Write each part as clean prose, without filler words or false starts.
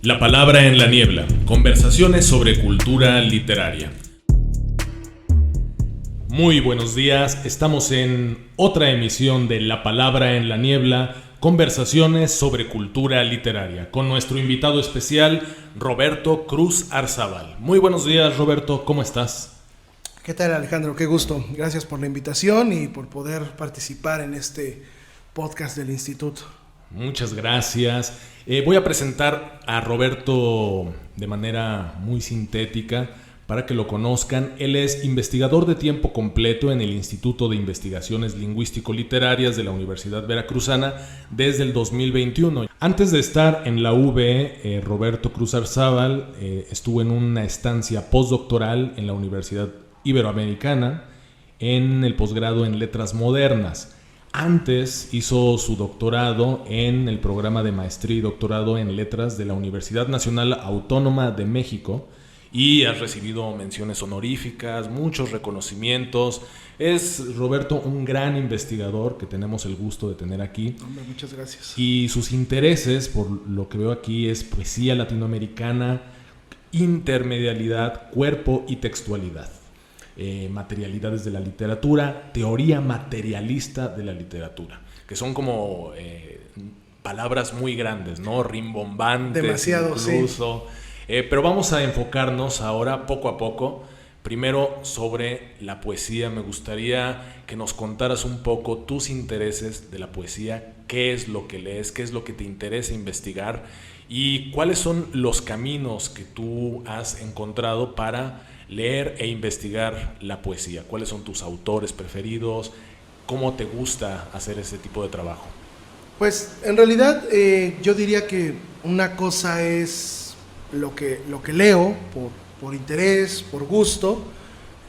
La palabra en la niebla. Conversaciones sobre cultura literaria. Muy buenos días, estamos en otra emisión de La palabra en la niebla, conversaciones sobre cultura literaria, con nuestro invitado especial, Roberto Cruz Arzábal. Muy buenos días, Roberto, ¿cómo estás? ¿Qué tal, Alejandro? Qué gusto. Gracias por la invitación y por poder participar en este podcast del Instituto. Muchas gracias. Voy a presentar a Roberto de manera muy sintética para que lo conozcan. Él es investigador de tiempo completo en el Instituto de Investigaciones Lingüístico-Literarias de la Universidad Veracruzana desde el 2021. Antes de estar en la UV, Roberto Cruz Arzábal estuvo en una estancia postdoctoral en la Universidad Iberoamericana en el posgrado en Letras Modernas. Antes hizo su doctorado en el programa de maestría y doctorado en letras de la Universidad Nacional Autónoma de México y has recibido menciones honoríficas, muchos reconocimientos. Es, Roberto, un gran investigador que tenemos el gusto de tener aquí. Hombre, muchas gracias. Y sus intereses, por lo que veo aquí, es poesía latinoamericana, intermedialidad, cuerpo y textualidad. Materialidades de la literatura, teoría materialista de la literatura, que son como palabras muy grandes, ¿no? Rimbombantes. Demasiado, incluso. Sí. Pero vamos a enfocarnos ahora poco a poco. Primero sobre la poesía. Me gustaría que nos contaras un poco tus intereses de la poesía, qué es lo que lees, qué es lo que te interesa investigar y cuáles son los caminos que tú has encontrado para leer e investigar la poesía. ¿Cuáles son tus autores preferidos? ¿Cómo te gusta hacer ese tipo de trabajo? Pues en realidad yo diría que una cosa es lo que leo por interés, por gusto,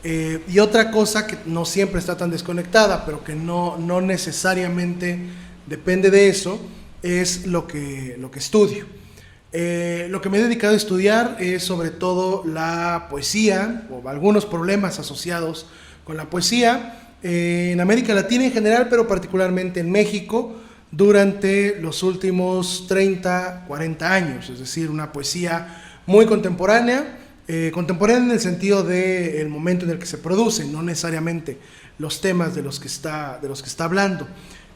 y otra cosa que no siempre está tan desconectada, pero que no necesariamente depende de eso, es lo que estudio. Lo que me he dedicado a estudiar es sobre todo la poesía o algunos problemas asociados con la poesía en América Latina en general, pero particularmente en México durante los últimos 30, 40 años, es decir, una poesía muy contemporánea, contemporánea en el sentido del momento en el que se produce, no necesariamente los temas de los que está hablando,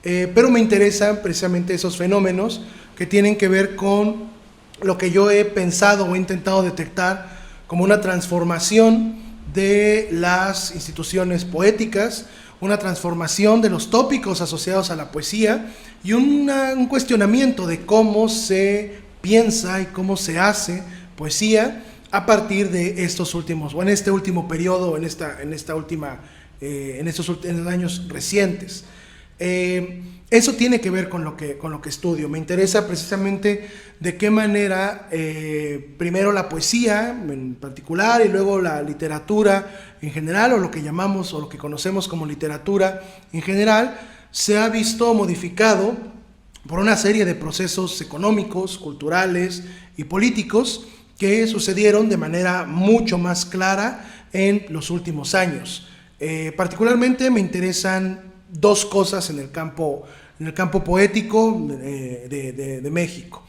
pero me interesan precisamente esos fenómenos que tienen que ver con lo que yo he pensado o he intentado detectar como una transformación de las instituciones poéticas, una transformación de los tópicos asociados a la poesía y un cuestionamiento de cómo se piensa y cómo se hace poesía a partir de estos últimos, o en este último periodo, en estos años recientes. Eso tiene que ver con lo que estudio. Me interesa precisamente de qué manera primero la poesía en particular y luego la literatura en general, o lo que llamamos o lo que conocemos como literatura en general, se ha visto modificado por una serie de procesos económicos, culturales y políticos que sucedieron de manera mucho más clara en los últimos años. Particularmente me interesan dos cosas en el campo poético de México.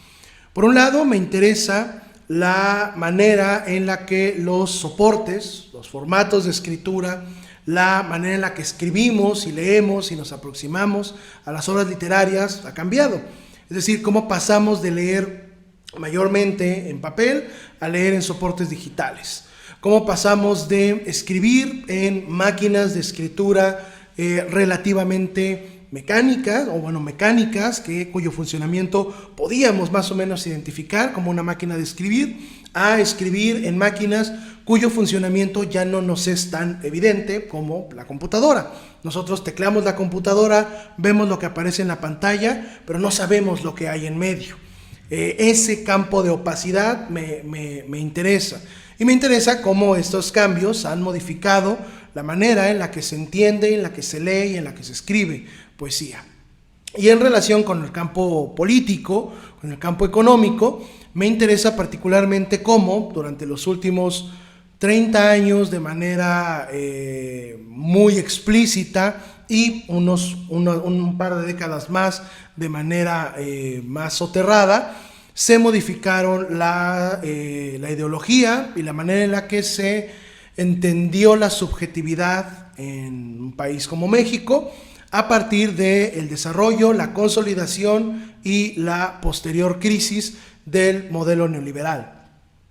Por un lado, me interesa la manera en la que los soportes, los formatos de escritura, la manera en la que escribimos y leemos y nos aproximamos a las obras literarias ha cambiado. Es decir, cómo pasamos de leer mayormente en papel a leer en soportes digitales. Cómo pasamos de escribir en máquinas de escritura relativamente mecánicas, cuyo funcionamiento podíamos más o menos identificar como una máquina de escribir, a escribir en máquinas cuyo funcionamiento ya no nos es tan evidente como la computadora. Nosotros tecleamos la computadora, vemos lo que aparece en la pantalla, pero no sabemos lo que hay en medio. Ese campo de opacidad me interesa. Y me interesa cómo estos cambios han modificado la manera en la que se entiende, en la que se lee y en la que se escribe poesía. Y en relación con el campo político, con el campo económico, me interesa particularmente cómo durante los últimos 30 años de manera muy explícita y un par de décadas más de manera más soterrada, se modificaron la ideología y la manera en la que se entendió la subjetividad en un país como México a partir del desarrollo, la consolidación y la posterior crisis del modelo neoliberal.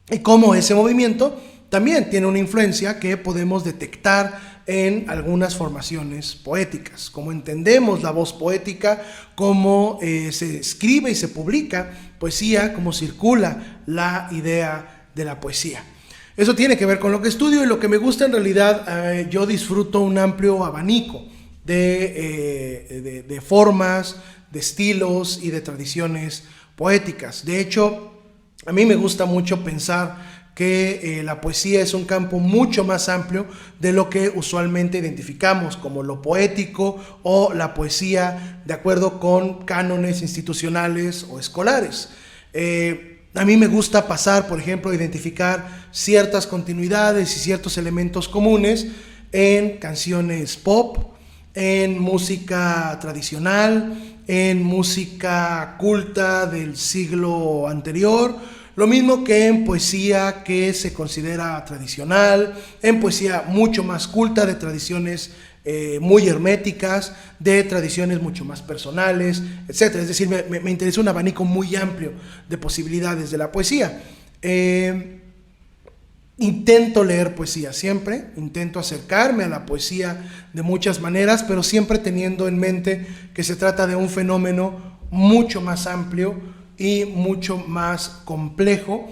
Y cómo ese movimiento también tiene una influencia que podemos detectar en algunas formaciones poéticas, cómo entendemos la voz poética, cómo se escribe y se publica poesía, cómo circula la idea de la poesía. Eso tiene que ver con lo que estudio y lo que me gusta en realidad. Yo disfruto un amplio abanico de formas, de estilos y de tradiciones poéticas. De hecho, a mí me gusta mucho pensar que la poesía es un campo mucho más amplio de lo que usualmente identificamos como lo poético o la poesía de acuerdo con cánones institucionales o escolares. A mí me gusta pasar, por ejemplo, a identificar ciertas continuidades y ciertos elementos comunes en canciones pop, en música tradicional, en música culta del siglo anterior, lo mismo que en poesía que se considera tradicional, en poesía mucho más culta, de tradiciones muy herméticas, de tradiciones mucho más personales, etc. Es decir, me interesa un abanico muy amplio de posibilidades de la poesía. Intento leer poesía siempre, intento acercarme a la poesía de muchas maneras, pero siempre teniendo en mente que se trata de un fenómeno mucho más amplio y mucho más complejo,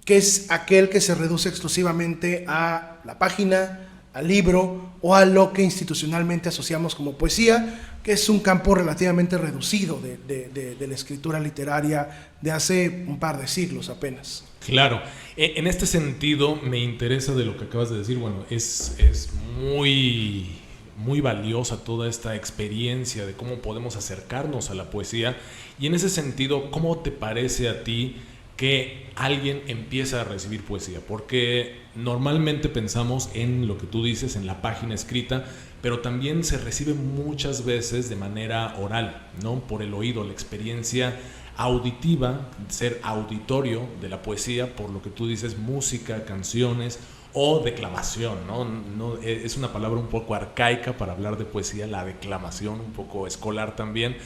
que es aquel que se reduce exclusivamente a la página, al libro o a lo que institucionalmente asociamos como poesía, que es un campo relativamente reducido de la escritura literaria de hace un par de siglos apenas. Claro, en este sentido me interesa de lo que acabas de decir. Bueno, es muy valiosa toda esta experiencia de cómo podemos acercarnos a la poesía, y en ese sentido, ¿cómo te parece a ti que alguien empieza a recibir poesía? Porque normalmente pensamos en lo que tú dices, en la página escrita, pero también se recibe muchas veces de manera oral, ¿no? Por el oído, la experiencia auditiva, ser auditorio de la poesía, por lo que tú dices, música, canciones o declamación, ¿no? Es una palabra un poco arcaica para hablar de poesía, la declamación, un poco escolar también,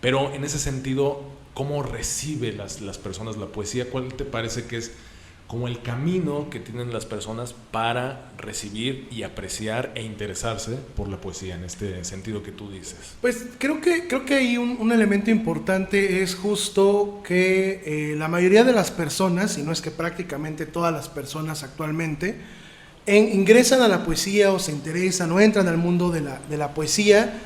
pero en ese sentido, ¿cómo recibe las personas la poesía? ¿Cuál te parece que es como el camino que tienen las personas para recibir y apreciar e interesarse por la poesía en este sentido que tú dices? Pues creo que ahí un elemento importante es justo que la mayoría de las personas, si no es que prácticamente todas las personas actualmente, ingresan a la poesía o se interesan o entran al mundo de la poesía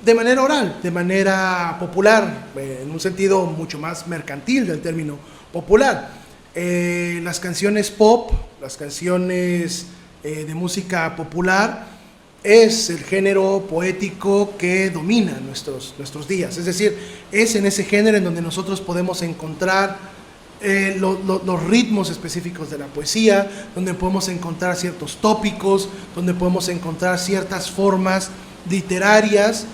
de manera oral, de manera popular, en un sentido mucho más mercantil del término popular. Las canciones pop, las canciones de música popular, es el género poético que domina nuestros días. Es decir, es en ese género en donde nosotros podemos encontrar los ritmos específicos de la poesía, donde podemos encontrar ciertos tópicos, donde podemos encontrar ciertas formas literarias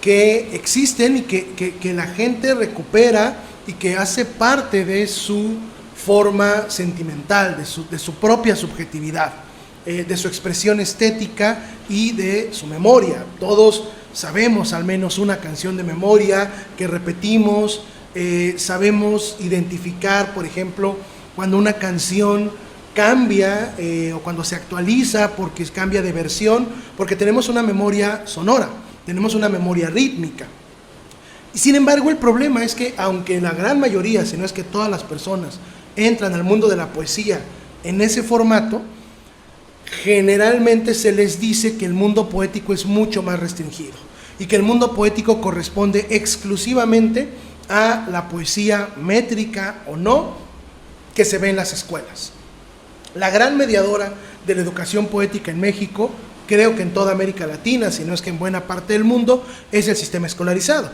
que existen y que la gente recupera y que hace parte de su forma sentimental, de su propia subjetividad, de su expresión estética y de su memoria. Todos sabemos al menos una canción de memoria que repetimos, sabemos identificar, por ejemplo, cuando una canción cambia o cuando se actualiza porque cambia de versión, porque tenemos una memoria sonora, tenemos una memoria rítmica. Y sin embargo, el problema es que aunque la gran mayoría, si no es que todas las personas, entran al mundo de la poesía en ese formato, generalmente se les dice que el mundo poético es mucho más restringido y que el mundo poético corresponde exclusivamente a la poesía métrica o no que se ve en las escuelas. La gran mediadora de la educación poética en México, creo que en toda América Latina, si no es que en buena parte del mundo, es el sistema escolarizado.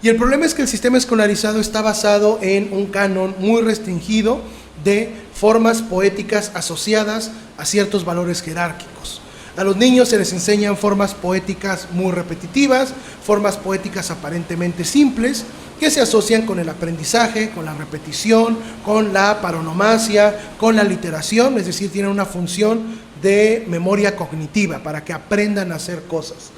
Y el problema es que el sistema escolarizado está basado en un canon muy restringido de formas poéticas asociadas a ciertos valores jerárquicos. A los niños se les enseñan formas poéticas muy repetitivas, formas poéticas aparentemente simples, que se asocian con el aprendizaje, con la repetición, con la paronomasia, con la literación, es decir, tienen una función de memoria cognitiva para que aprendan a hacer cosas.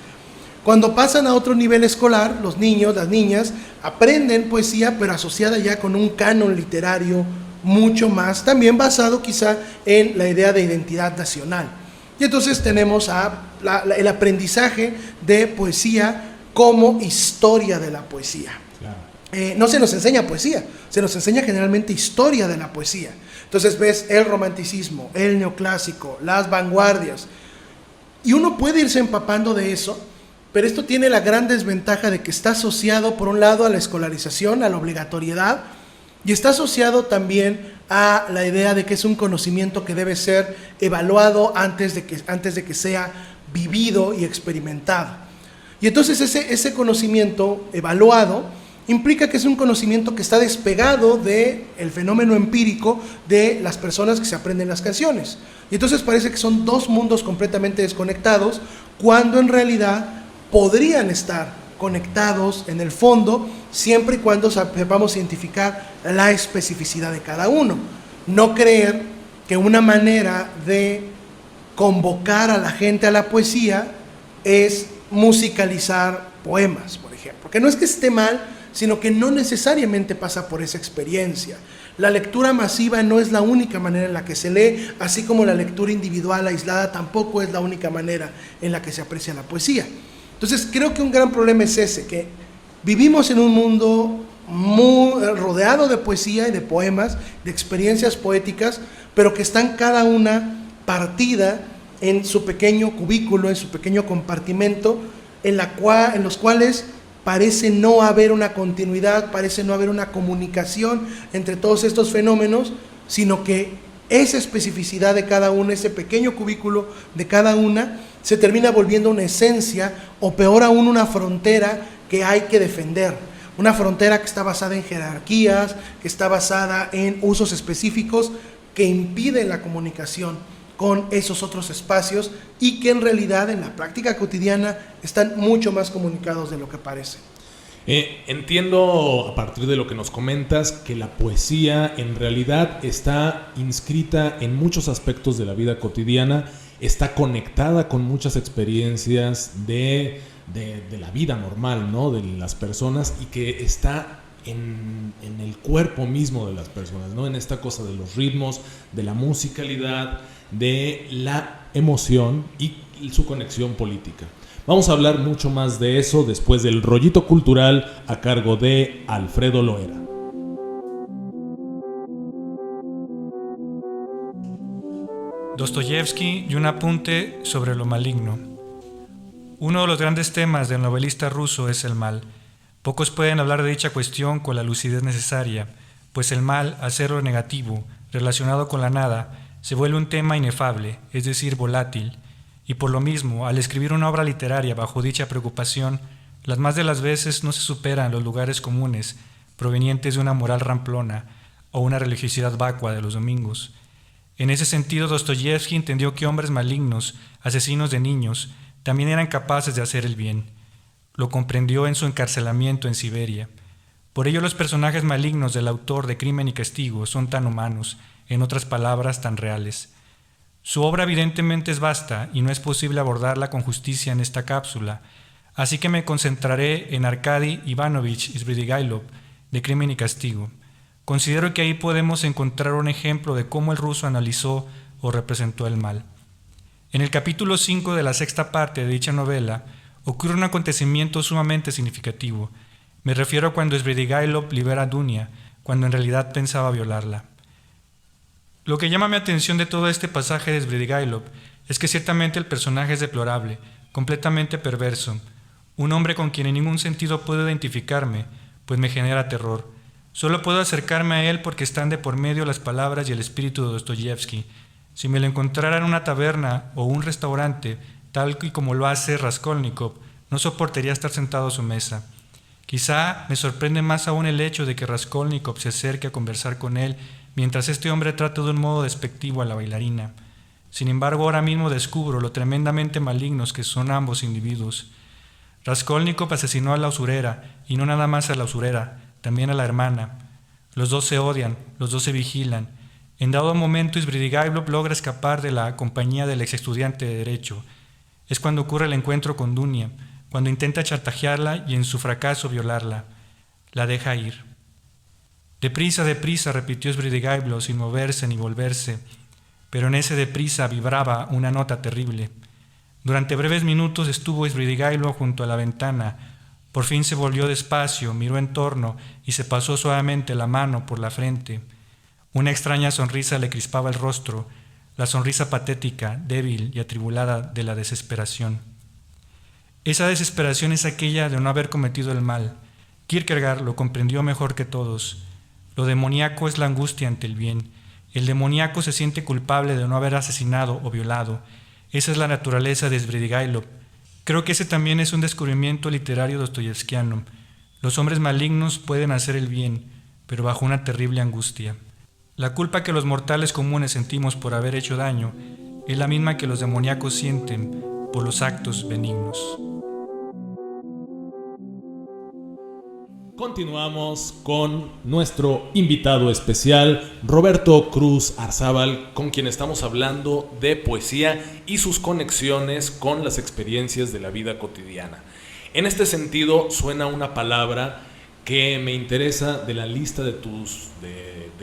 Cuando pasan a otro nivel escolar, los niños, las niñas, aprenden poesía, pero asociada ya con un canon literario mucho más, también basado quizá en la idea de identidad nacional. Y entonces tenemos el aprendizaje de poesía como historia de la poesía. Claro. No se nos enseña poesía, se nos enseña generalmente historia de la poesía. Entonces ves el romanticismo, el neoclásico, las vanguardias, y uno puede irse empapando de eso, pero esto tiene la gran desventaja de que está asociado por un lado a la escolarización, a la obligatoriedad, y está asociado también a la idea de que es un conocimiento que debe ser evaluado antes de que sea vivido y experimentado. Y entonces ese conocimiento evaluado implica que es un conocimiento que está despegado del fenómeno empírico de las personas que se aprenden las canciones. Y entonces parece que son dos mundos completamente desconectados, cuando en realidad podrían estar conectados en el fondo, siempre y cuando sepamos identificar la especificidad de cada uno. No creer que una manera de convocar a la gente a la poesía es musicalizar poemas, por ejemplo. Que no es que esté mal, sino que no necesariamente pasa por esa experiencia. La lectura masiva no es la única manera en la que se lee, así como la lectura individual aislada tampoco es la única manera en la que se aprecia la poesía. Entonces creo que un gran problema es ese, que vivimos en un mundo muy rodeado de poesía y de poemas, de experiencias poéticas, pero que están cada una partida en su pequeño cubículo, en su pequeño compartimento, en los cuales parece no haber una continuidad, parece no haber una comunicación entre todos estos fenómenos, sino que esa especificidad de cada una, ese pequeño cubículo de cada una, se termina volviendo una esencia, o peor aún, una frontera que hay que defender. Una frontera que está basada en jerarquías, que está basada en usos específicos que impiden la comunicación con esos otros espacios y que en realidad en la práctica cotidiana están mucho más comunicados de lo que parece. Entiendo a partir de lo que nos comentas que la poesía en realidad está inscrita en muchos aspectos de la vida cotidiana, está conectada con muchas experiencias de la vida normal, ¿no?, de las personas, y que está en el cuerpo mismo de las personas, ¿no?, en esta cosa de los ritmos, de la musicalidad, de la emoción y su conexión política. Vamos a hablar mucho más de eso después del rollito cultural a cargo de Alfredo Loera. Dostoyevsky y un apunte sobre lo maligno. Uno de los grandes temas del novelista ruso es el mal. Pocos pueden hablar de dicha cuestión con la lucidez necesaria, pues el mal, al ser lo negativo, relacionado con la nada, se vuelve un tema inefable, es decir, volátil, y por lo mismo, al escribir una obra literaria bajo dicha preocupación, las más de las veces no se superan los lugares comunes, provenientes de una moral ramplona o una religiosidad vacua de los domingos. En ese sentido, Dostoyevsky entendió que hombres malignos, asesinos de niños, también eran capaces de hacer el bien. Lo comprendió en su encarcelamiento en Siberia. Por ello, los personajes malignos del autor de Crimen y Castigo son tan humanos, en otras palabras, tan reales. Su obra evidentemente es vasta y no es posible abordarla con justicia en esta cápsula, así que me concentraré en Arkady Ivanovich Svidrigailov, de Crimen y Castigo. Considero que ahí podemos encontrar un ejemplo de cómo el ruso analizó o representó el mal. En el capítulo 5 de la sexta parte de dicha novela ocurre un acontecimiento sumamente significativo. Me refiero a cuando Svidrigailov libera a Dunia, cuando en realidad pensaba violarla. Lo que llama mi atención de todo este pasaje de Svidrigailov es que ciertamente el personaje es deplorable, completamente perverso, un hombre con quien en ningún sentido puedo identificarme, pues me genera terror. Solo puedo acercarme a él porque están de por medio las palabras y el espíritu de Dostoyevsky. Si me lo encontrara en una taberna o un restaurante, tal y como lo hace Raskolnikov, no soportaría estar sentado a su mesa. Quizá me sorprende más aún el hecho de que Raskolnikov se acerque a conversar con él mientras este hombre trata de un modo despectivo a la bailarina. Sin embargo, ahora mismo descubro lo tremendamente malignos que son ambos individuos. Raskolnikov asesinó a la usurera, y no nada más a la usurera, también a la hermana. Los dos se odian, los dos se vigilan. En dado momento, Svidrigailov logra escapar de la compañía del ex estudiante de Derecho. Es cuando ocurre el encuentro con Dunia, cuando intenta chantajearla y en su fracaso violarla. La deja ir. Deprisa, repitió Svidrigailov sin moverse ni volverse, pero en ese deprisa vibraba una nota terrible. Durante breves minutos estuvo Svidrigailov junto a la ventana. Por fin se volvió despacio, miró en torno y se pasó suavemente la mano por la frente. Una extraña sonrisa le crispaba el rostro, la sonrisa patética, débil y atribulada de la desesperación. Esa desesperación es aquella de no haber cometido el mal. Kierkegaard lo comprendió mejor que todos. Lo demoníaco es la angustia ante el bien. El demoníaco se siente culpable de no haber asesinado o violado. Esa es la naturaleza de Svidrigailov. Creo que ese también es un descubrimiento literario dostoyevskiano. Los hombres malignos pueden hacer el bien, pero bajo una terrible angustia. La culpa que los mortales comunes sentimos por haber hecho daño es la misma que los demoníacos sienten por los actos benignos. Continuamos con nuestro invitado especial, Roberto Cruz Arzábal, con quien estamos hablando de poesía y sus conexiones con las experiencias de la vida cotidiana. En este sentido, suena una palabra que me interesa de la lista de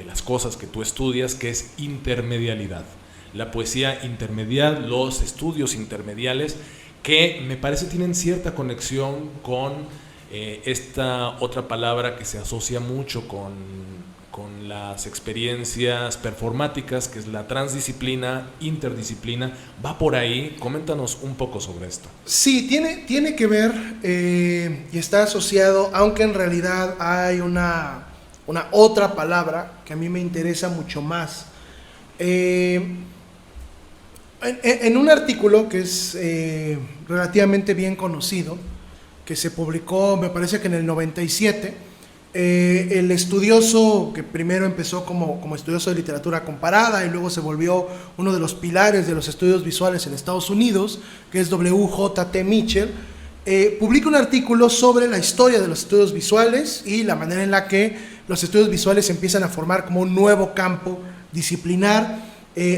las cosas que tú estudias, que es intermedialidad. La poesía intermedial, los estudios intermediales, que me parece tienen cierta conexión con esta otra palabra que se asocia mucho con las experiencias performáticas, que es la transdisciplina, interdisciplina. ¿Va por ahí? Coméntanos un poco sobre esto. Sí, tiene que ver y está asociado, aunque en realidad hay una otra palabra que a mí me interesa mucho más. En un artículo que es relativamente bien conocido, que se publicó, me parece que en el 97, el estudioso que primero empezó como estudioso de literatura comparada y luego se volvió uno de los pilares de los estudios visuales en Estados Unidos, que es W.J.T. Mitchell, publica un artículo sobre la historia de los estudios visuales y la manera en la que los estudios visuales empiezan a formar como un nuevo campo disciplinar,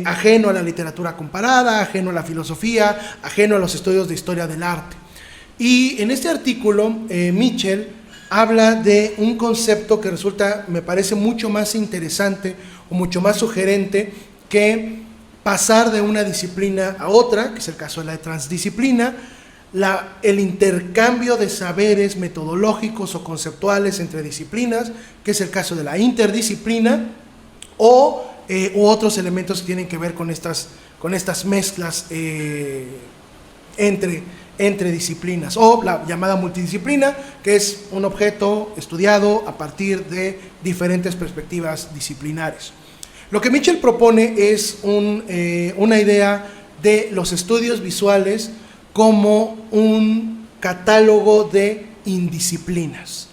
ajeno a la literatura comparada, ajeno a la filosofía, ajeno a los estudios de historia del arte. Y en este artículo, Mitchell habla de un concepto que resulta, me parece, mucho más interesante o mucho más sugerente que pasar de una disciplina a otra, que es el caso de la transdisciplina, el intercambio de saberes metodológicos o conceptuales entre disciplinas, que es el caso de la interdisciplina, u otros elementos que tienen que ver con estas mezclas entre disciplinas, o la llamada multidisciplina, que es un objeto estudiado a partir de diferentes perspectivas disciplinares. Lo que Mitchell propone es una idea de los estudios visuales como un catálogo de indisciplinas,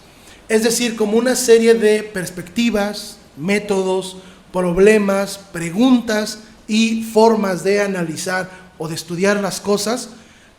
es decir, como una serie de perspectivas, métodos, problemas, preguntas y formas de analizar o de estudiar las cosas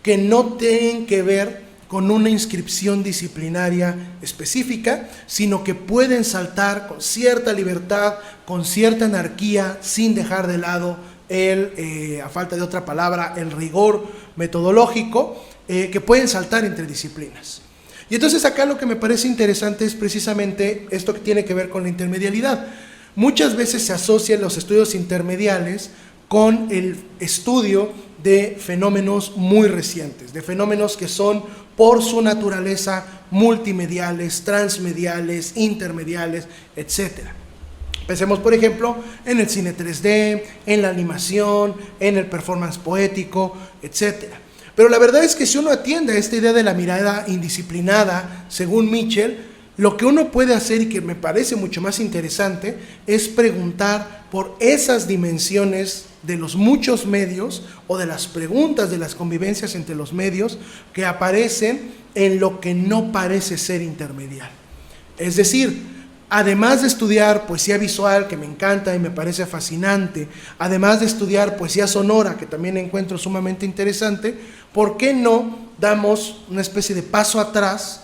que no tienen que ver con una inscripción disciplinaria específica, sino que pueden saltar con cierta libertad, con cierta anarquía, sin dejar de lado a falta de otra palabra, el rigor metodológico, que pueden saltar entre disciplinas. Y entonces acá lo que me parece interesante es precisamente esto que tiene que ver con la intermedialidad. Muchas veces se asocian los estudios intermediales con el estudio de fenómenos muy recientes, de fenómenos que son por su naturaleza multimediales, transmediales, intermediales, etc. Pensemos, por ejemplo, en el cine 3D, en la animación, en el performance poético, etc. Pero la verdad es que si uno atiende a esta idea de la mirada indisciplinada, según Mitchell, lo que uno puede hacer, y que me parece mucho más interesante, es preguntar por esas dimensiones de los muchos medios o de las preguntas de las convivencias entre los medios que aparecen en lo que no parece ser intermedial. Es decir, además de estudiar poesía visual, que me encanta y me parece fascinante, además de estudiar poesía sonora, que también encuentro sumamente interesante, ¿por qué no damos una especie de paso atrás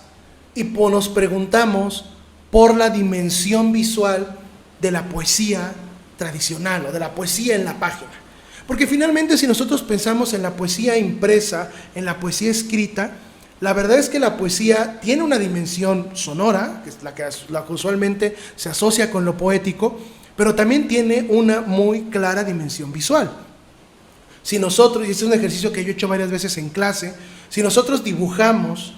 y nos preguntamos por la dimensión visual de la poesía tradicional o de la poesía en la página? Porque finalmente, si nosotros pensamos en la poesía impresa, en la poesía escrita, la verdad es que la poesía tiene una dimensión sonora, que es la que usualmente se asocia con lo poético, pero también tiene una muy clara dimensión visual. Si nosotros, y este es un ejercicio que yo he hecho varias veces en clase, si nosotros dibujamos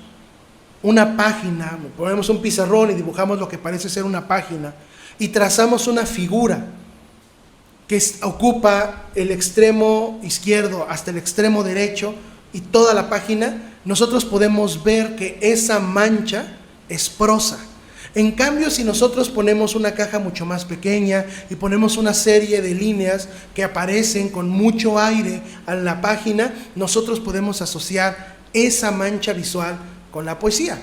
una página, ponemos un pizarrón y dibujamos lo que parece ser una página, y trazamos una figura que ocupa el extremo izquierdo hasta el extremo derecho y toda la página, nosotros podemos ver que esa mancha es prosa. En cambio, si nosotros ponemos una caja mucho más pequeña y ponemos una serie de líneas que aparecen con mucho aire a la página, nosotros podemos asociar esa mancha visual con la poesía.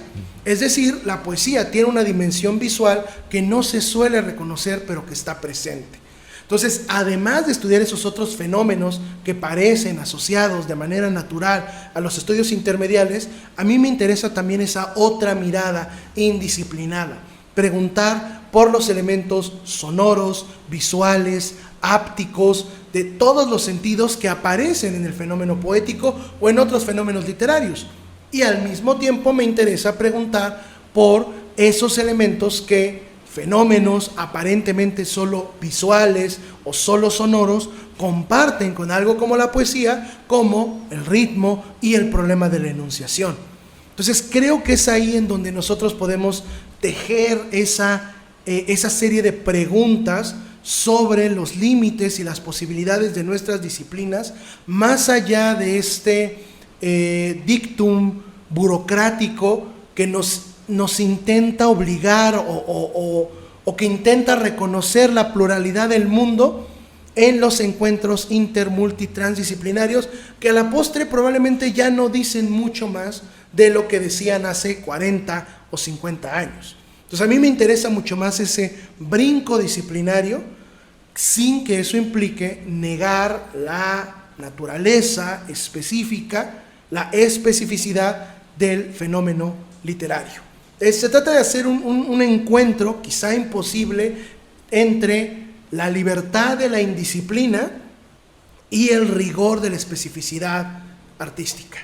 Es decir, la poesía tiene una dimensión visual que no se suele reconocer, pero que está presente. Entonces, además de estudiar esos otros fenómenos que parecen asociados de manera natural a los estudios intermediales, a mí me interesa también esa otra mirada indisciplinada. Preguntar por los elementos sonoros, visuales, ápticos, de todos los sentidos que aparecen en el fenómeno poético o en otros fenómenos literarios. Y al mismo tiempo me interesa preguntar por esos elementos que fenómenos aparentemente solo visuales o solo sonoros comparten con algo como la poesía, como el ritmo y el problema de la enunciación. Entonces creo que es ahí en donde nosotros podemos tejer esa serie de preguntas sobre los límites y las posibilidades de nuestras disciplinas, más allá de este dictum burocrático que nos intenta obligar o que intenta reconocer la pluralidad del mundo en los encuentros intermultitransdisciplinarios, que a la postre probablemente ya no dicen mucho más de lo que decían hace 40 o 50 años. Entonces a mí me interesa mucho más ese brinco disciplinario, sin que eso implique negar la naturaleza específica, la especificidad del fenómeno literario. Se trata de hacer un encuentro, quizá imposible, entre la libertad de la indisciplina y el rigor de la especificidad artística.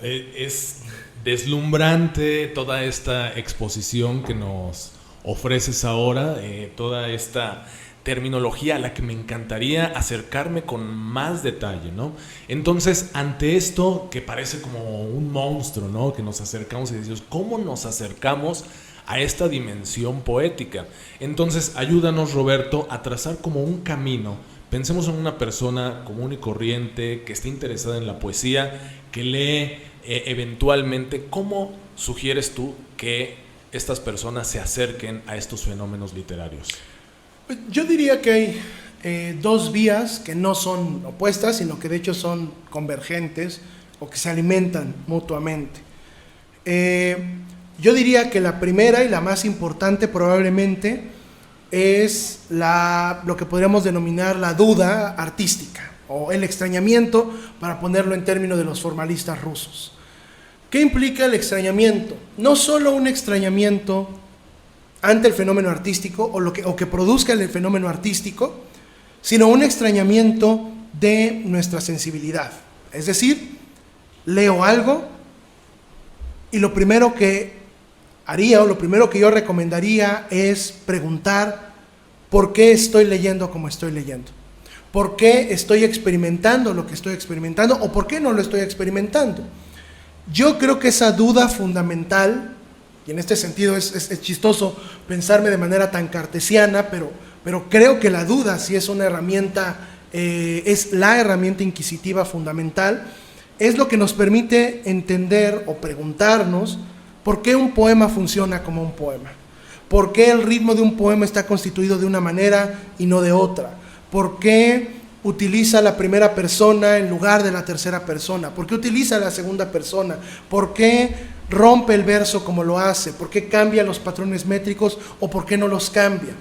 Es deslumbrante toda esta exposición que nos ofreces ahora, toda esta terminología a la que me encantaría acercarme con más detalle, ¿no? Entonces, ante esto que parece como un monstruo, ¿no? Que nos acercamos y decimos, ¿cómo nos acercamos a esta dimensión poética? Entonces, ayúdanos, Roberto, a trazar como un camino. Pensemos en una persona común y corriente que esté interesada en la poesía, que lee eventualmente. ¿Cómo sugieres tú que estas personas se acerquen a estos fenómenos literarios? Yo diría que hay dos vías que no son opuestas, sino que de hecho son convergentes o que se alimentan mutuamente. Yo diría que la primera y la más importante probablemente es lo que podríamos denominar la duda artística o el extrañamiento, para ponerlo en términos de los formalistas rusos. ¿Qué implica el extrañamiento? No solo un extrañamiento ante el fenómeno artístico o que produzca el fenómeno artístico, sino un extrañamiento de nuestra sensibilidad. Es decir, leo algo y lo primero que haría o lo primero que yo recomendaría es preguntar por qué estoy leyendo como estoy leyendo, por qué estoy experimentando lo que estoy experimentando o por qué no lo estoy experimentando. Yo creo que esa duda fundamental, y en este sentido es chistoso pensarme de manera tan cartesiana, pero creo que la duda sí es una herramienta, es la herramienta inquisitiva fundamental, es lo que nos permite entender o preguntarnos por qué un poema funciona como un poema, por qué el ritmo de un poema está constituido de una manera y no de otra, por qué utiliza la primera persona en lugar de la tercera persona, por qué utiliza la segunda persona, por qué rompe el verso como lo hace, por qué cambia los patrones métricos o por qué no los cambia.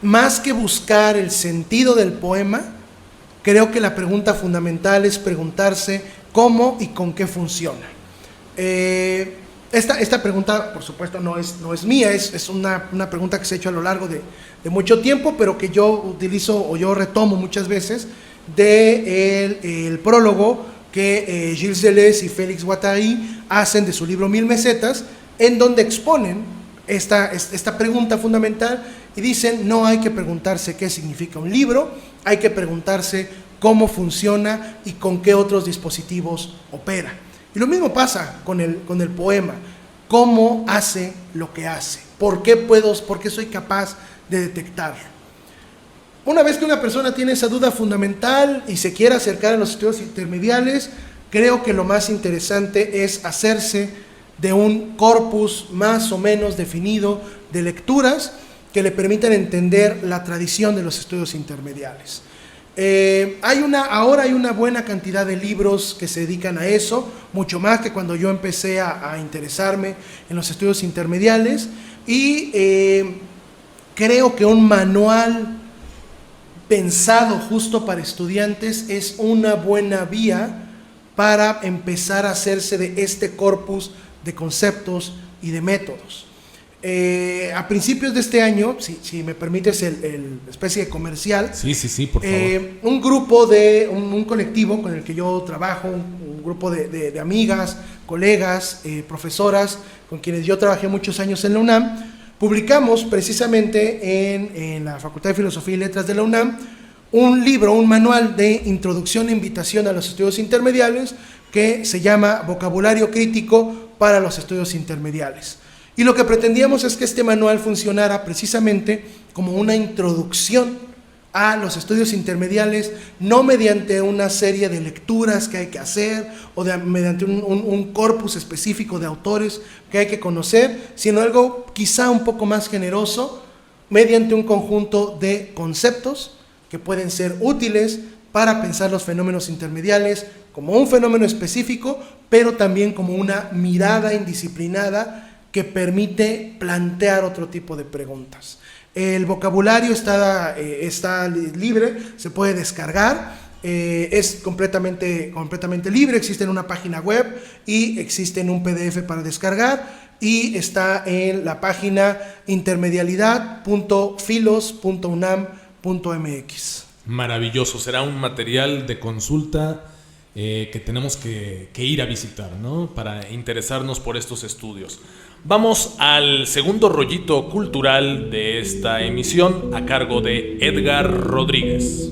Más que buscar el sentido del poema, creo que la pregunta fundamental es preguntarse cómo y con qué funciona. Esta pregunta, por supuesto, no es mía, es una pregunta que se ha hecho a lo largo de mucho tiempo, pero que yo utilizo o yo retomo muchas veces del prólogo que Gilles Deleuze y Félix Guattari hacen de su libro 1000 mesetas, en donde exponen esta pregunta fundamental y dicen: no hay que preguntarse qué significa un libro, hay que preguntarse cómo funciona y con qué otros dispositivos opera. Y lo mismo pasa con el poema. ¿Cómo hace lo que hace? ¿Por qué soy capaz de detectarlo? Una vez que una persona tiene esa duda fundamental y se quiere acercar a los estudios intermediales, creo que lo más interesante es hacerse de un corpus más o menos definido de lecturas que le permitan entender la tradición de los estudios intermediales. Ahora hay una buena cantidad de libros que se dedican a eso, mucho más que cuando yo empecé a interesarme en los estudios intermediales, y creo que un manual pensado justo para estudiantes es una buena vía para empezar a hacerse de este corpus de conceptos y de métodos. A principios de este año, si me permites el especie de comercial, sí, por favor. un grupo un colectivo con el que yo trabajo, un grupo de amigas, colegas, profesoras, con quienes yo trabajé muchos años en la UNAM, publicamos precisamente en la Facultad de Filosofía y Letras de la UNAM un manual de introducción e invitación a los estudios intermediales que se llama Vocabulario Crítico para los Estudios Intermediales. Y lo que pretendíamos es que este manual funcionara precisamente como una introducción a los estudios intermediales, no mediante una serie de lecturas que hay que hacer o mediante un corpus específico de autores que hay que conocer, sino algo quizá un poco más generoso, mediante un conjunto de conceptos que pueden ser útiles para pensar los fenómenos intermediales como un fenómeno específico, pero también como una mirada indisciplinada que permite plantear otro tipo de preguntas. El vocabulario está libre, se puede descargar, es completamente libre, existe en una página web y existe en un PDF para descargar, y está en la página intermedialidad.filos.unam.mx. Maravilloso, será un material de consulta que tenemos que ir a visitar, ¿no? Para interesarnos por estos estudios. Vamos al segundo rollito cultural de esta emisión, a cargo de Edgar Rodríguez.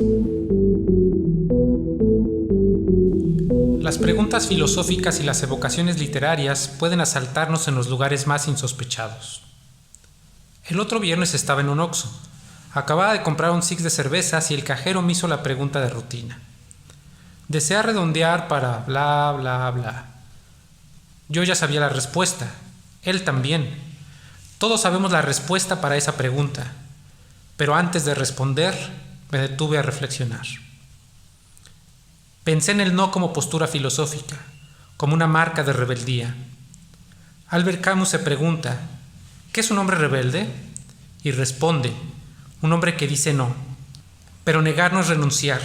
Las preguntas filosóficas y las evocaciones literarias pueden asaltarnos en los lugares más insospechados. El otro viernes estaba en un Oxxo. Acababa de comprar un six de cervezas y el cajero me hizo la pregunta de rutina. Desea redondear para bla, bla, bla. Yo ya sabía la respuesta. Él también. Todos sabemos la respuesta para esa pregunta. Pero antes de responder, me detuve a reflexionar. Pensé en el no como postura filosófica, como una marca de rebeldía. Albert Camus se pregunta, ¿qué es un hombre rebelde? Y responde, un hombre que dice no. Pero negar no es renunciar.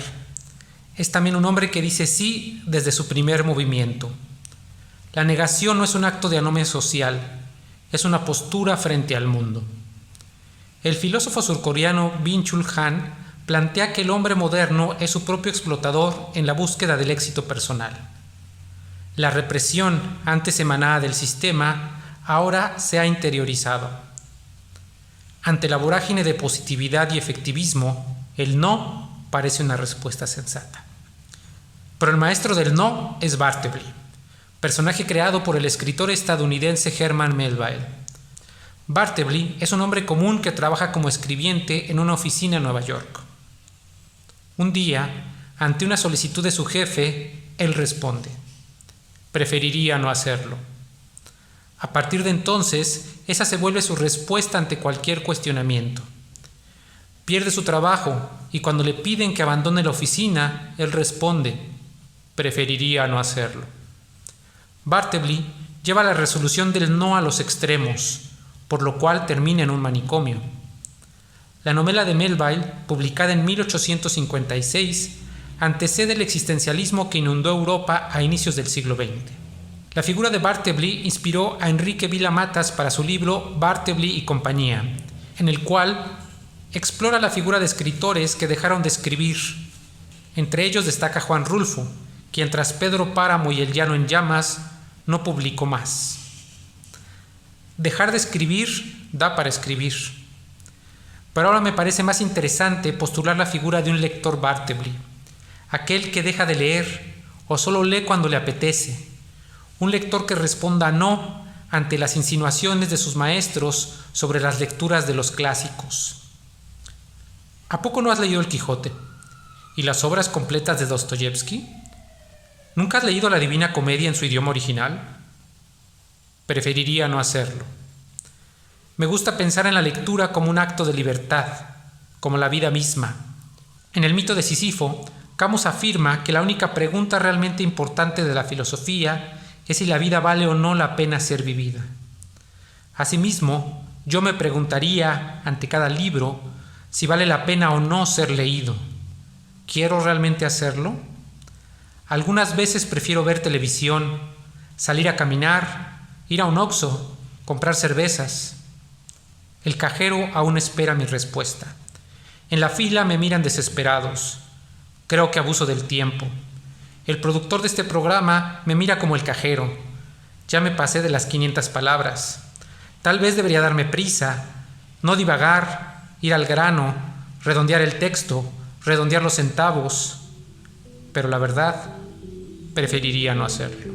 Es también un hombre que dice sí desde su primer movimiento. La negación no es un acto de anomia social, es una postura frente al mundo. El filósofo surcoreano Byung-Chul Han plantea que el hombre moderno es su propio explotador en la búsqueda del éxito personal. La represión antes emanada del sistema ahora se ha interiorizado. Ante la vorágine de positividad y efectivismo, el no parece una respuesta sensata. Pero el maestro del no es Bartleby, personaje creado por el escritor estadounidense Herman Melville. Bartleby es un hombre común que trabaja como escribiente en una oficina en Nueva York. Un día, ante una solicitud de su jefe, él responde: preferiría no hacerlo. A partir de entonces, esa se vuelve su respuesta ante cualquier cuestionamiento. Pierde su trabajo y cuando le piden que abandone la oficina, él responde: preferiría no hacerlo. Bartleby lleva la resolución del no a los extremos, por lo cual termina en un manicomio. La novela de Melville, publicada en 1856, antecede el existencialismo que inundó Europa a inicios del siglo XX. La figura de Bartleby inspiró a Enrique Vila Matas para su libro Bartleby y compañía, en el cual explora la figura de escritores que dejaron de escribir. Entre ellos destaca Juan Rulfo, quien tras Pedro Páramo y El llano en llamas no publicó más. Dejar de escribir da para escribir. Pero ahora me parece más interesante postular la figura de un lector Bartleby, aquel que deja de leer o solo lee cuando le apetece, un lector que responda no ante las insinuaciones de sus maestros sobre las lecturas de los clásicos. ¿A poco no has leído El Quijote y las obras completas de Dostoyevsky? ¿Nunca has leído la Divina Comedia en su idioma original? Preferiría no hacerlo. Me gusta pensar en la lectura como un acto de libertad, como la vida misma. En el mito de Sísifo, Camus afirma que la única pregunta realmente importante de la filosofía es si la vida vale o no la pena ser vivida. Asimismo, yo me preguntaría ante cada libro si vale la pena o no ser leído. ¿Quiero realmente hacerlo? Algunas veces prefiero ver televisión, salir a caminar, ir a un Oxxo, comprar cervezas. El cajero aún espera mi respuesta. En la fila me miran desesperados. Creo que abuso del tiempo. El productor de este programa me mira como el cajero. Ya me pasé de las 500 palabras. Tal vez debería darme prisa, no divagar, ir al grano, redondear el texto, redondear los centavos. Pero la verdad, preferiría no hacerlo.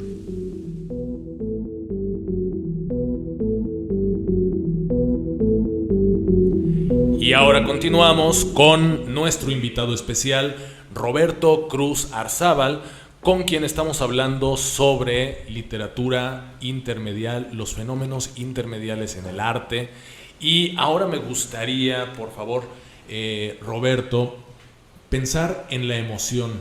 Y ahora continuamos con nuestro invitado especial, Roberto Cruz Arzábal, con quien estamos hablando sobre literatura intermedial, los fenómenos intermediales en el arte. Y ahora me gustaría, por favor, Roberto, pensar en la emoción.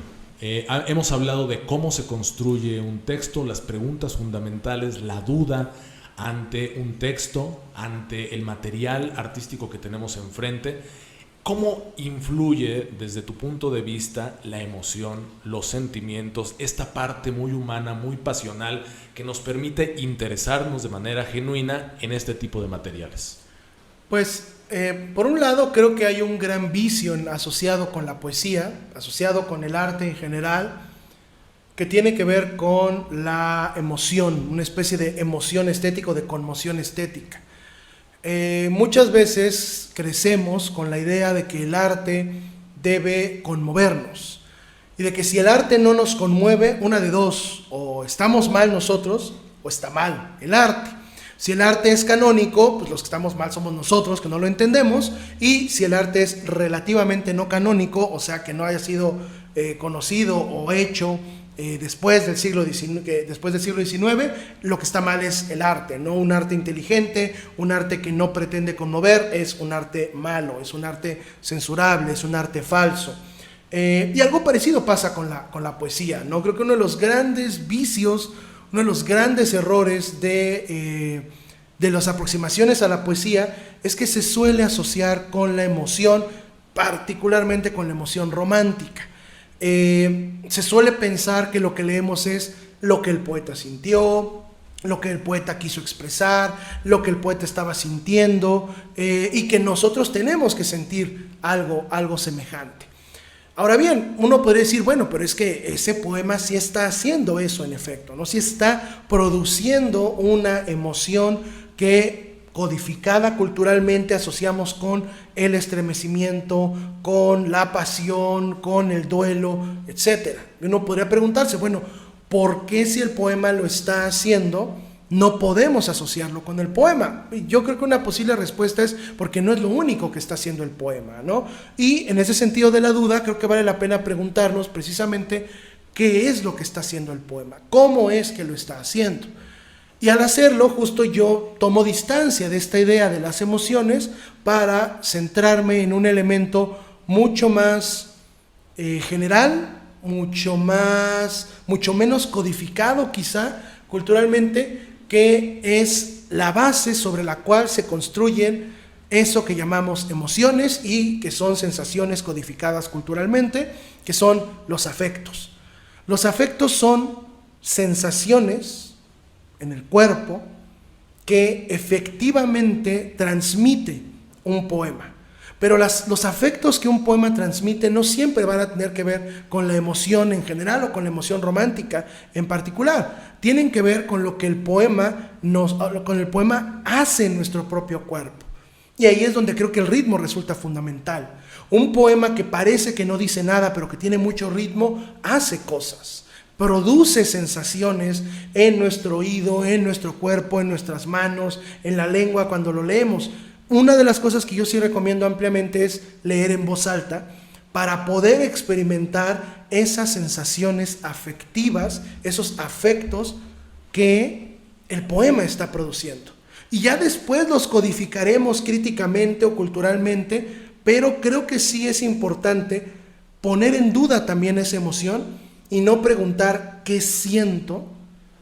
Hemos hablado de cómo se construye un texto, las preguntas fundamentales, la duda ante un texto, ante el material artístico que tenemos enfrente. ¿Cómo influye desde tu punto de vista la emoción, los sentimientos, esta parte muy humana, muy pasional que nos permite interesarnos de manera genuina en este tipo de materiales? Pues, por un lado, creo que hay un gran vicio asociado con la poesía, asociado con el arte en general, que tiene que ver con la emoción, una especie de emoción estética o de conmoción estética. Muchas veces crecemos con la idea de que el arte debe conmovernos y de que si el arte no nos conmueve, una de dos, o estamos mal nosotros o está mal el arte. Si el arte es canónico, pues los que estamos mal somos nosotros que no lo entendemos, y si el arte es relativamente no canónico, o sea que no haya sido conocido o hecho después del siglo XIX, lo que está mal es el arte, no un arte inteligente, un arte que no pretende conmover, es un arte malo, es un arte censurable, es un arte falso. Y algo parecido pasa con la poesía, ¿no? Creo que uno de los grandes vicios, uno de los grandes errores de las aproximaciones a la poesía es que se suele asociar con la emoción, particularmente con la emoción romántica. Se suele pensar que lo que leemos es lo que el poeta sintió, lo que el poeta quiso expresar, lo que el poeta estaba sintiendo, y que nosotros tenemos que sentir algo semejante. Ahora bien, uno podría decir, bueno, pero es que ese poema sí está haciendo eso en efecto, ¿no? Sí está produciendo una emoción que codificada culturalmente asociamos con el estremecimiento, con la pasión, con el duelo, etc. Uno podría preguntarse, bueno, ¿por qué si el poema lo está haciendo, no podemos asociarlo con el poema? Y yo creo que una posible respuesta es porque no es lo único que está haciendo el poema, ¿no? Y en ese sentido de la duda, creo que vale la pena preguntarnos precisamente qué es lo que está haciendo el poema, cómo es que lo está haciendo. Y al hacerlo, justo yo tomo distancia de esta idea de las emociones para centrarme en un elemento mucho más general, mucho menos codificado quizá, culturalmente, que es la base sobre la cual se construyen eso que llamamos emociones y que son sensaciones codificadas culturalmente, que son los afectos. Los afectos son sensaciones en el cuerpo que efectivamente transmite un poema. Pero los afectos que un poema transmite no siempre van a tener que ver con la emoción en general o con la emoción romántica en particular. Tienen que ver con lo que el poema hace en nuestro propio cuerpo. Y ahí es donde creo que el ritmo resulta fundamental. Un poema que parece que no dice nada, pero que tiene mucho ritmo, hace cosas, produce sensaciones en nuestro oído, en nuestro cuerpo, en nuestras manos, en la lengua cuando lo leemos. Una de las cosas que yo sí recomiendo ampliamente es leer en voz alta para poder experimentar esas sensaciones afectivas, esos afectos que el poema está produciendo. Y ya después los codificaremos críticamente o culturalmente, pero creo que sí es importante poner en duda también esa emoción y no preguntar qué siento,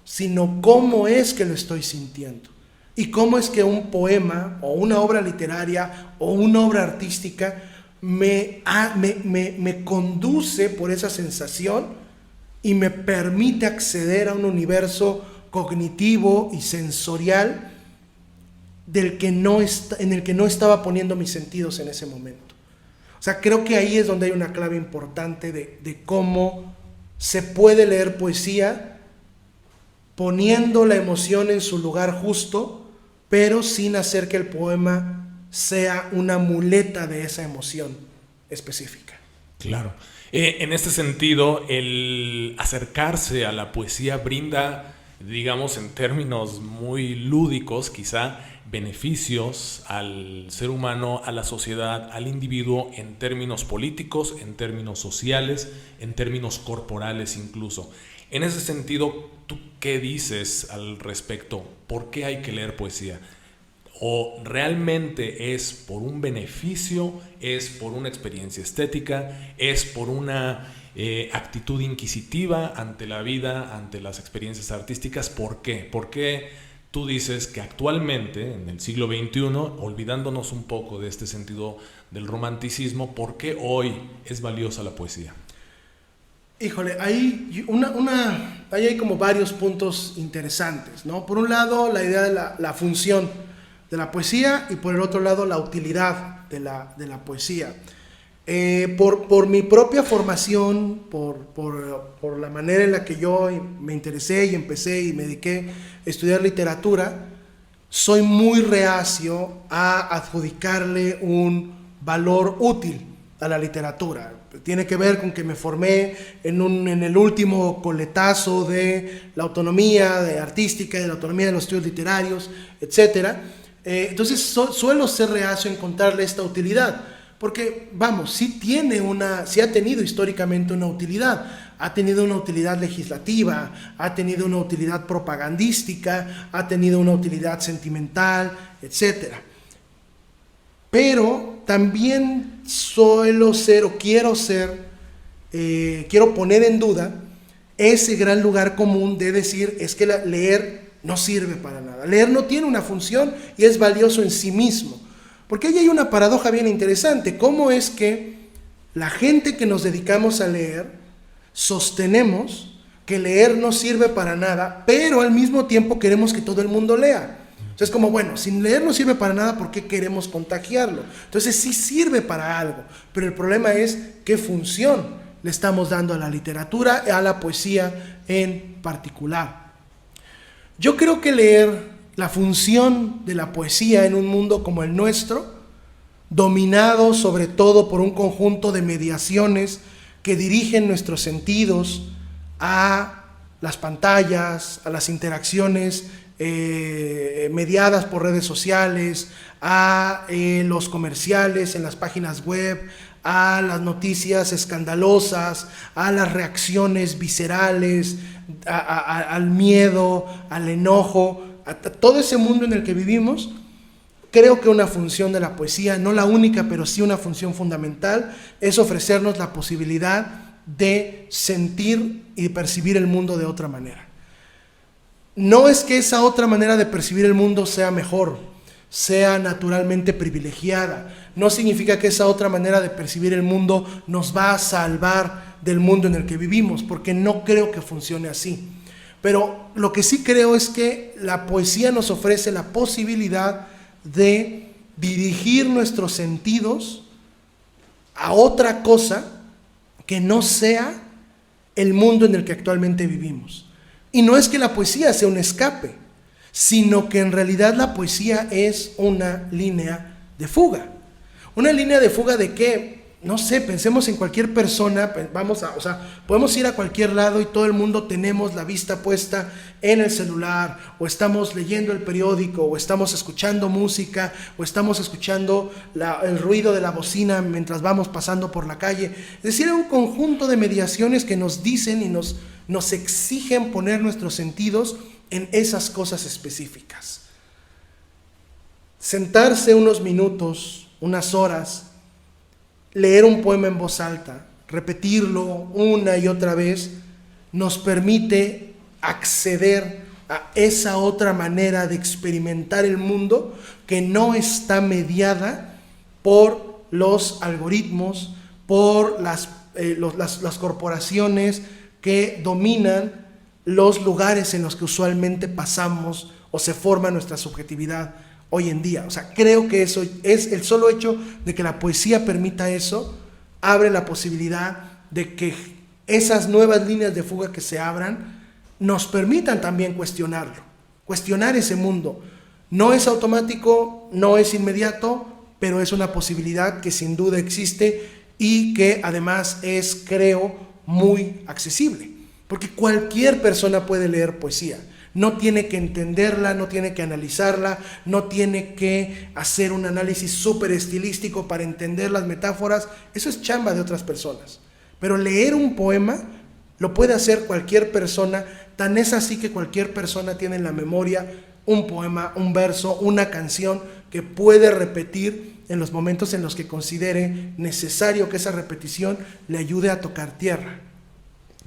sino cómo es que lo estoy sintiendo. Y cómo es que un poema o una obra literaria o una obra artística me conduce por esa sensación y me permite acceder a un universo cognitivo y sensorial en el que no estaba poniendo mis sentidos en ese momento. O sea, creo que ahí es donde hay una clave importante de cómo se puede leer poesía poniendo la emoción en su lugar justo, pero sin hacer que el poema sea una muleta de esa emoción específica. Claro. En este sentido, el acercarse a la poesía brinda, digamos en términos muy lúdicos quizá, beneficios al ser humano, a la sociedad, al individuo en términos políticos, en términos sociales, en términos corporales incluso. En ese sentido, ¿tú qué dices al respecto? ¿Por qué hay que leer poesía? ¿O realmente es por un beneficio, es por una experiencia estética, es por una actitud inquisitiva ante la vida, ante las experiencias artísticas? ¿Por qué? ¿Por qué tú dices que actualmente, en el siglo XXI, olvidándonos un poco de este sentido del romanticismo, ¿por qué hoy es valiosa la poesía? Híjole, ahí hay como varios puntos interesantes, ¿no? Por un lado, la idea de la función de la poesía y por el otro lado, la utilidad de la poesía. Por mi propia formación, por la manera en la que yo me interesé y empecé y me dediqué a estudiar literatura, soy muy reacio a adjudicarle un valor útil a la literatura. Tiene que ver con que me formé en el último coletazo de la autonomía artística, de la autonomía de los estudios literarios, etc. Entonces suelo ser reacio a encontrarle esta utilidad, porque vamos, sí ha tenido históricamente una utilidad. Ha tenido una utilidad legislativa, ha tenido una utilidad propagandística, ha tenido una utilidad sentimental, etc. Pero también quiero poner en duda ese gran lugar común de decir es que leer no sirve para nada. Leer no tiene una función y es valioso en sí mismo. Porque ahí hay una paradoja bien interesante. ¿Cómo es que la gente que nos dedicamos a leer sostenemos que leer no sirve para nada, pero al mismo tiempo queremos que todo el mundo lea? Entonces, como bueno, si leer no sirve para nada, ¿por qué queremos contagiarlo? Entonces sí sirve para algo, pero el problema es qué función le estamos dando a la literatura, a la poesía en particular. Yo creo que la función de la poesía en un mundo como el nuestro, dominado sobre todo por un conjunto de mediaciones que dirigen nuestros sentidos a las pantallas, a las interacciones mediadas por redes sociales, a los comerciales en las páginas web, a las noticias escandalosas, a las reacciones viscerales, al miedo, al enojo, a todo ese mundo en el que vivimos. Creo que una función de la poesía, no la única, pero sí una función fundamental, es ofrecernos la posibilidad de sentir y percibir el mundo de otra manera. no es que esa otra manera de percibir el mundo sea mejor, sea naturalmente privilegiada. No significa que esa otra manera de percibir el mundo nos va a salvar del mundo en el que vivimos, porque no creo que funcione así. Pero lo que sí creo es que la poesía nos ofrece la posibilidad de dirigir nuestros sentidos a otra cosa que no sea el mundo en el que actualmente vivimos. Y no es que la poesía sea un escape, sino que en realidad la poesía es una línea de fuga. ¿Una línea de fuga de qué? No sé, pensemos en cualquier persona, podemos ir a cualquier lado y todo el mundo tenemos la vista puesta en el celular, o estamos leyendo el periódico, o estamos escuchando música, o estamos escuchando el ruido de la bocina mientras vamos pasando por la calle. Es decir, hay un conjunto de mediaciones que nos dicen y nos exigen poner nuestros sentidos en esas cosas específicas. Sentarse unos minutos, unas horas, leer un poema en voz alta, repetirlo una y otra vez, nos permite acceder a esa otra manera de experimentar el mundo que no está mediada por los algoritmos, por las corporaciones que dominan los lugares en los que usualmente pasamos o se forma nuestra subjetividad hoy en día. O sea, creo que eso es el solo hecho de que la poesía permita eso, abre la posibilidad de que esas nuevas líneas de fuga que se abran nos permitan también cuestionar ese mundo. No es automático, no es inmediato, pero es una posibilidad que sin duda existe y que además es, creo, muy accesible, porque cualquier persona puede leer poesía. No tiene que entenderla, no tiene que analizarla, no tiene que hacer un análisis súper estilístico para entender las metáforas. Eso es chamba de otras personas. Pero leer un poema lo puede hacer cualquier persona, tan es así que cualquier persona tiene en la memoria un poema, un verso, una canción que puede repetir en los momentos en los que considere necesario que esa repetición le ayude a tocar tierra.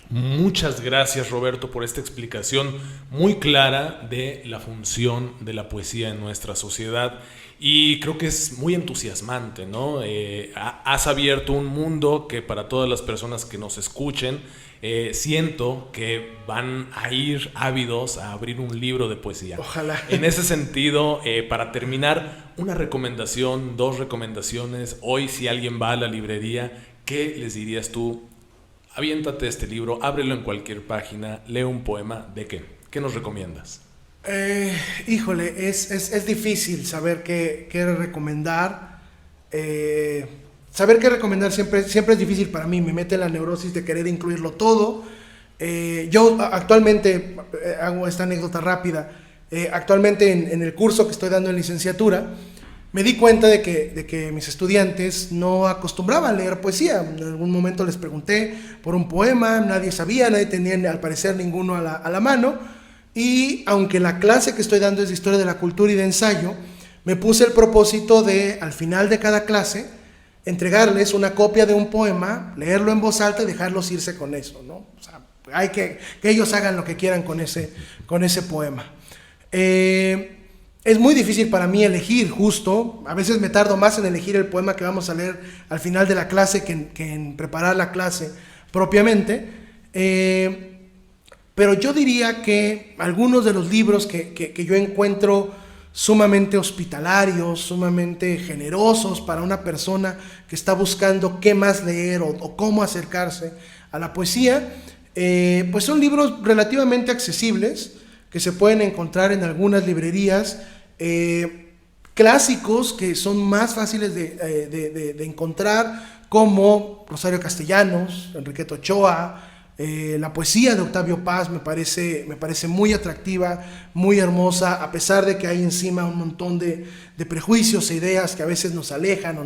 Muchas gracias, Roberto, por esta explicación muy clara de la función de la poesía en nuestra sociedad, y creo que es muy entusiasmante, ¿no? Has abierto un mundo que para todas las personas que nos escuchen, siento que van a ir ávidos a abrir un libro de poesía. Ojalá. En ese sentido, para terminar, una recomendación, 2 recomendaciones. Hoy, si alguien va a la librería, ¿qué les dirías tú? Aviéntate este libro, ábrelo en cualquier página, lee un poema. ¿De qué? ¿Qué nos recomiendas? Híjole, es difícil saber qué recomendar. Saber qué recomendar siempre es difícil para mí, me mete en la neurosis de querer incluirlo todo. Yo actualmente, hago esta anécdota rápida, actualmente en el curso que estoy dando en licenciatura, me di cuenta de que mis estudiantes no acostumbraban a leer poesía. En algún momento les pregunté por un poema, nadie sabía, nadie tenía al parecer ninguno a la mano, y aunque la clase que estoy dando es de Historia de la Cultura y de Ensayo, me puse el propósito de, al final de cada clase, entregarles una copia de un poema, leerlo en voz alta y dejarlos irse con eso, ¿no? O sea, hay que ellos hagan lo que quieran con ese poema. Es muy difícil para mí elegir, justo, a veces me tardo más en elegir el poema que vamos a leer al final de la clase que en preparar la clase propiamente, pero yo diría que algunos de los libros que yo encuentro sumamente hospitalarios, sumamente generosos para una persona que está buscando qué más leer o cómo acercarse a la poesía, pues son libros relativamente accesibles, que se pueden encontrar en algunas librerías, clásicos que son más fáciles de encontrar, como Rosario Castellanos, Enriqueta Ochoa, la poesía de Octavio Paz me parece muy atractiva, muy hermosa, a pesar de que hay encima un montón de prejuicios e ideas que a veces nos alejan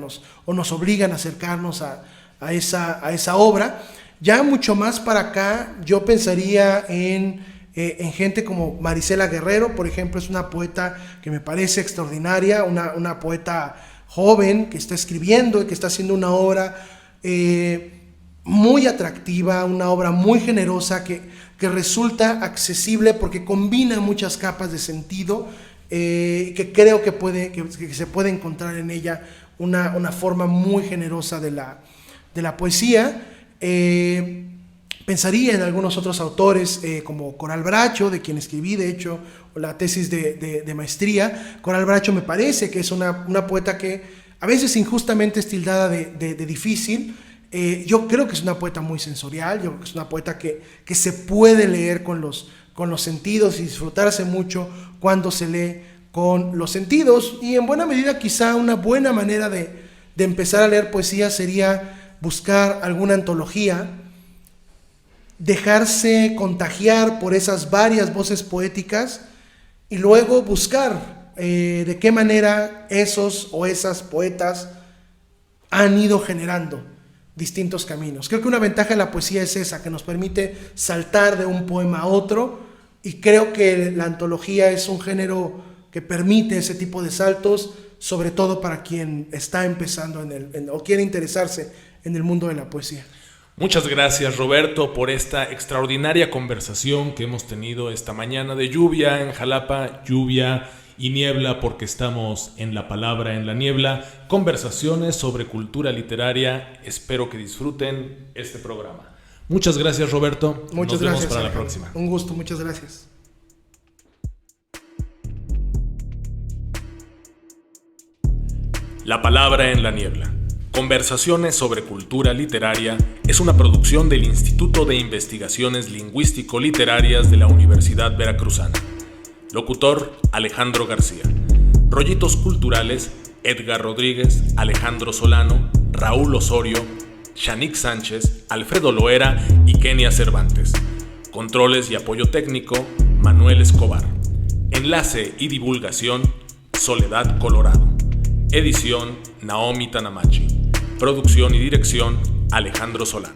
o nos obligan a acercarnos a esa obra. Ya mucho más para acá, yo pensaría en gente como Marisela Guerrero, por ejemplo. Es una poeta que me parece extraordinaria, una poeta joven que está escribiendo y que está haciendo una obra muy atractiva, una obra muy generosa que que resulta accesible porque combina muchas capas de sentido, que creo que se puede encontrar en ella una forma muy generosa de la poesía. Pensaría en algunos otros autores como Coral Bracho, de quien escribí de hecho la tesis de maestría. Coral Bracho me parece que es una poeta que a veces injustamente es tildada de difícil. Yo creo que es una poeta muy sensorial, yo creo que es una poeta que se puede leer con los sentidos y disfrutarse mucho cuando se lee con los sentidos, y en buena medida quizá una buena manera de empezar a leer poesía sería buscar alguna antología, dejarse contagiar por esas varias voces poéticas y luego buscar de qué manera esos o esas poetas han ido generando distintos caminos. Creo que una ventaja de la poesía es esa, que nos permite saltar de un poema a otro, y creo que la antología es un género que permite ese tipo de saltos, sobre todo para quien está empezando o quiere interesarse en el mundo de la poesía. Muchas gracias, Roberto, por esta extraordinaria conversación que hemos tenido esta mañana de lluvia en Jalapa, lluvia y niebla, porque estamos en la palabra en la niebla. Conversaciones sobre cultura literaria. Espero que disfruten este programa. Muchas gracias, Roberto. Muchas Nos vemos gracias, para la Ángel. próxima. Un gusto, muchas gracias. La palabra en la niebla. Conversaciones sobre cultura literaria es una producción del Instituto de Investigaciones Lingüístico-Literarias de la Universidad Veracruzana. Locutor: Alejandro García. Rollitos culturales: Edgar Rodríguez, Alejandro Solano, Raúl Osorio, Shanik Sánchez, Alfredo Loera y Kenia Cervantes. Controles y apoyo técnico: Manuel Escobar. Enlace y divulgación: Soledad Colorado. Edición: Naomi Tanamachi. Producción y dirección: Alejandro Solano.